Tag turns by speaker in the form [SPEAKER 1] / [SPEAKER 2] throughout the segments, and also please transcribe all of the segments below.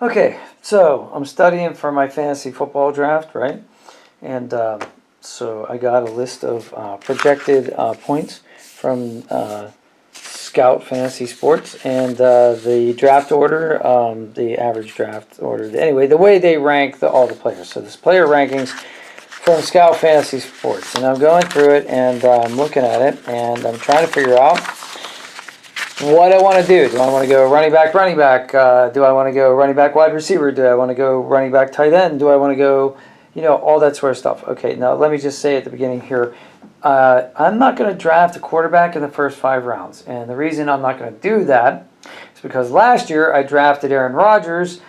[SPEAKER 1] Okay, so I'm studying for my fantasy football draft, right? And so I got a list of projected points from Scout Fantasy Sports, and the draft order, the average draft order. Anyway, the way they rank all the players. So this player rankings from Scout Fantasy Sports, and I'm going through it and I'm looking at it, and I'm trying to figure out what I want to do. Do I want to go running back? Do I want to go running back, wide receiver? Do I want to go running back, tight end? Do I want to go, all that sort of stuff? Okay, now let me just say at the beginning here, I'm not going to draft a quarterback in the first 5 rounds. And the reason I'm not going to do that is because last year I drafted Aaron Rodgers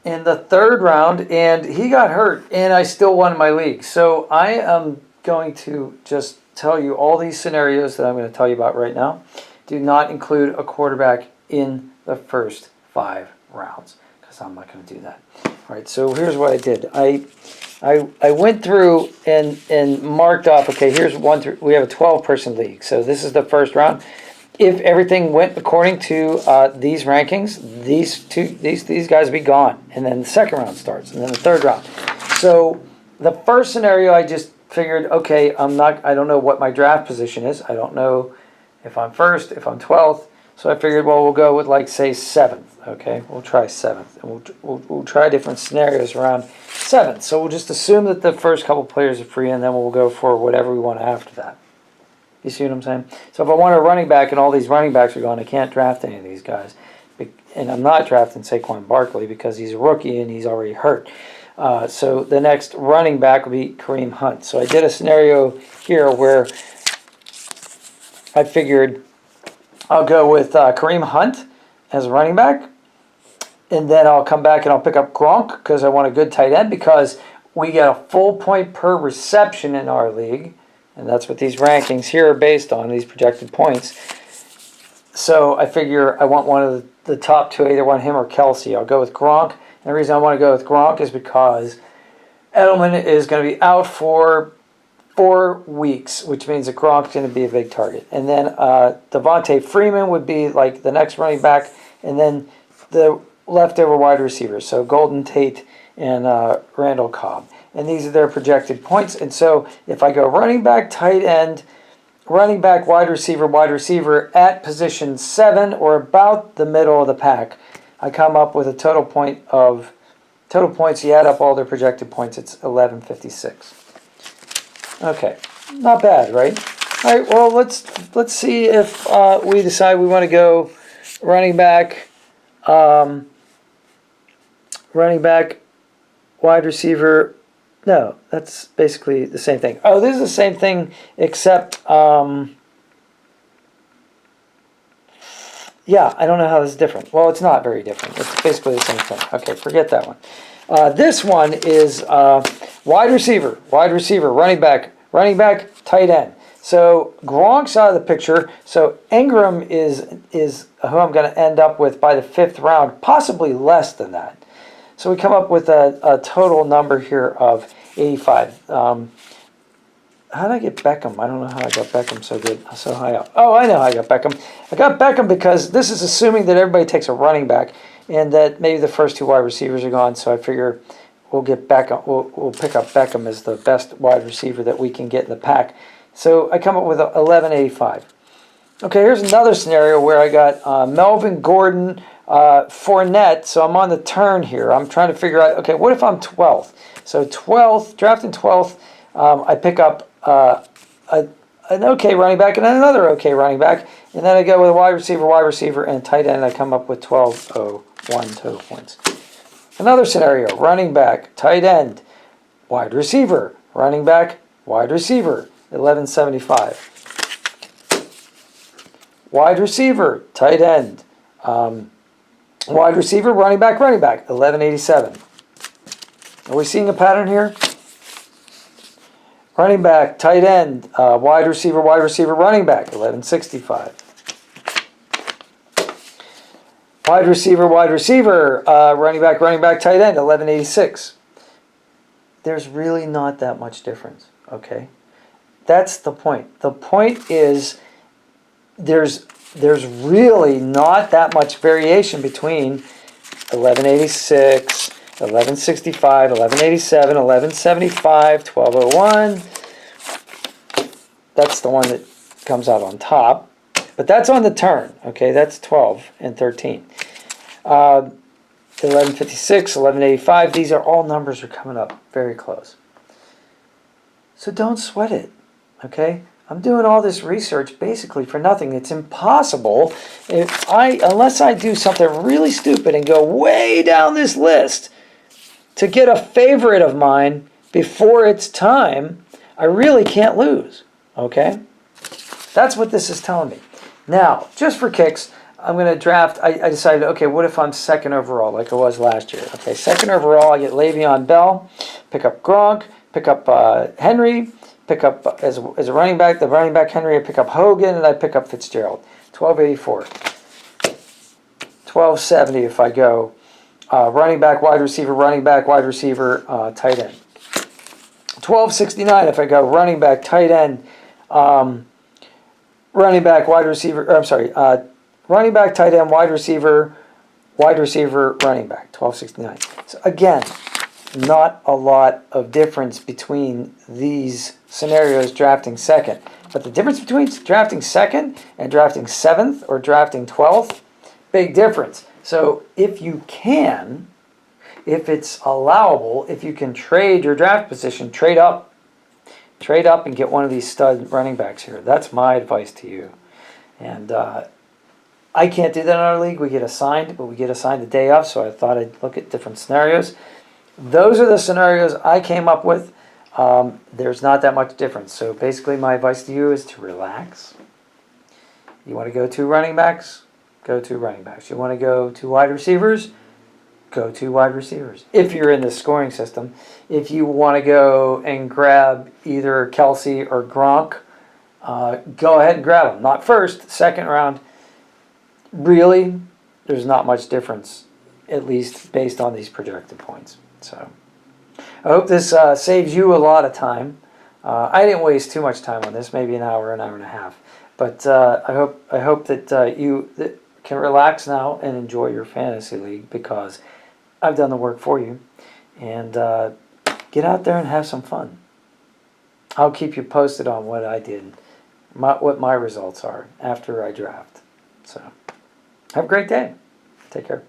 [SPEAKER 1] in the third round, and he got hurt, and I still won my league. So I am going to just tell you all these scenarios that I'm going to tell you about right now do not include a quarterback in the first 5 rounds, because I'm not going to do that. All right, so here's what I did. I went through and marked off, okay, here's 1 through, we have a 12-person league, so this is the first round. If everything went according to these rankings, these guys would be gone, and then the second round starts, and then the third round. So the first scenario, I just figured, okay, I don't know what my draft position is. I don't know if I'm first, if I'm 12th. So I figured, well, we'll go with, like, say, 7th. Okay, we'll try 7th, and we'll try different scenarios around 7th. So we'll just assume that the first couple players are free, and then we'll go for whatever we want after that. You see what I'm saying? So if I want a running back and all these running backs are gone, I can't draft any of these guys. And I'm not drafting Saquon Barkley because he's a rookie and he's already hurt. So the next running back will be Kareem Hunt. So I did a scenario here where I figured I'll go with Kareem Hunt as a running back, and then I'll come back and I'll pick up Gronk because I want a good tight end, because we get a full point per reception in our league, and that's what these rankings here are based on, these projected points. So I figure I want one of the top 2. I either want him or Kelsey. I'll go with Gronk. And the reason I want to go with Gronk is because Edelman is going to be out for 4 weeks, which means that Gronk's going to be a big target. And then Devontae Freeman would be like the next running back, and then the leftover wide receivers, so Golden Tate and Randall Cobb. And these are their projected points. And so if I go running back, tight end, running back, wide receiver at position 7 or about the middle of the pack, I come up with a total points. You add up all their projected points, it's 1156. Okay, not bad, right? All right, well, let's see if we decide we want to go running back, wide receiver. No, that's basically the same thing. Oh, this is the same thing, except yeah, I don't know how this is different. Well, it's not very different. It's basically the same thing. Okay, forget that one. This one is wide receiver, running back, tight end. So Gronk's out of the picture. So Ingram is who I'm going to end up with by the 5th round, possibly less than that. So we come up with a total number here of 85. How did I get Beckham? I don't know how I got Beckham so high up. Oh, I know how I got Beckham. I got Beckham because this is assuming that everybody takes a running back and that maybe the first 2 wide receivers are gone. So I figure we'll get Beckham. We'll pick up Beckham as the best wide receiver that we can get in the pack. So I come up with 1185. Okay, here's another scenario where I got Melvin Gordon, Fournette. So I'm on the turn here. I'm trying to figure out, okay, what if I'm 12th? So 12th, drafting 12th, I pick up an okay running back and then another okay running back, and then I go with a wide receiver, and tight end. I come up with 1201 total points. Another scenario: running back, tight end, wide receiver, running back, wide receiver, 1175. Wide receiver, tight end, wide receiver, running back, 1187. Are we seeing a pattern here? Running back, tight end, wide receiver, running back, 1165. Wide receiver, running back, tight end, 1186. There's really not that much difference, okay? That's the point. The point is there's there's really not that much variation between 1186, 1165, 1187, 1175, 1201. That's the one that comes out on top. But that's on the turn, okay? That's 12 and 13. 1156, 1185, these are all numbers are coming up very close. So don't sweat it, okay? I'm doing all this research basically for nothing. It's impossible unless I do something really stupid and go way down this list to get a favorite of mine before it's time. I really can't lose, okay? That's what this is telling me. Now, just for kicks, I'm going to draft. I decided, okay, what if I'm second overall like I was last year? Okay, second overall, I get Le'Veon Bell, pick up Gronk, pick up Henry, pick up as a running back, the running back Henry, I pick up Hogan, and I pick up Fitzgerald. 1284. 1270 if I go running back, wide receiver, tight end. 1269 if I go running back, tight end, running back, wide receiver, running back, tight end, wide receiver, running back, 1269. So again, not a lot of difference between these scenarios drafting second. But the difference between drafting second and drafting 7th or drafting 12th, big difference. So if you can, if it's allowable, if you can trade your draft position, trade up and get one of these stud running backs here. That's my advice to you. And I can't do that in our league. We get assigned, but we get assigned the day of, so I thought I'd look at different scenarios. Those are the scenarios I came up with. There's not that much difference. So basically my advice to you is to relax. You want to go to running backs? Go to running backs. You want to go to wide receivers? Go to wide receivers. If you're in the scoring system. If you want to go and grab either Kelsey or Gronk, go ahead and grab them. Not first, second round. Really, there's not much difference, at least based on these projected points. So I hope this saves you a lot of time. I didn't waste too much time on this, maybe an hour and a half. But I hope that you can relax now and enjoy your fantasy league, because I've done the work for you. And get out there and have some fun. I'll keep you posted on what I did, what my results are after I draft. So have a great day. Take care.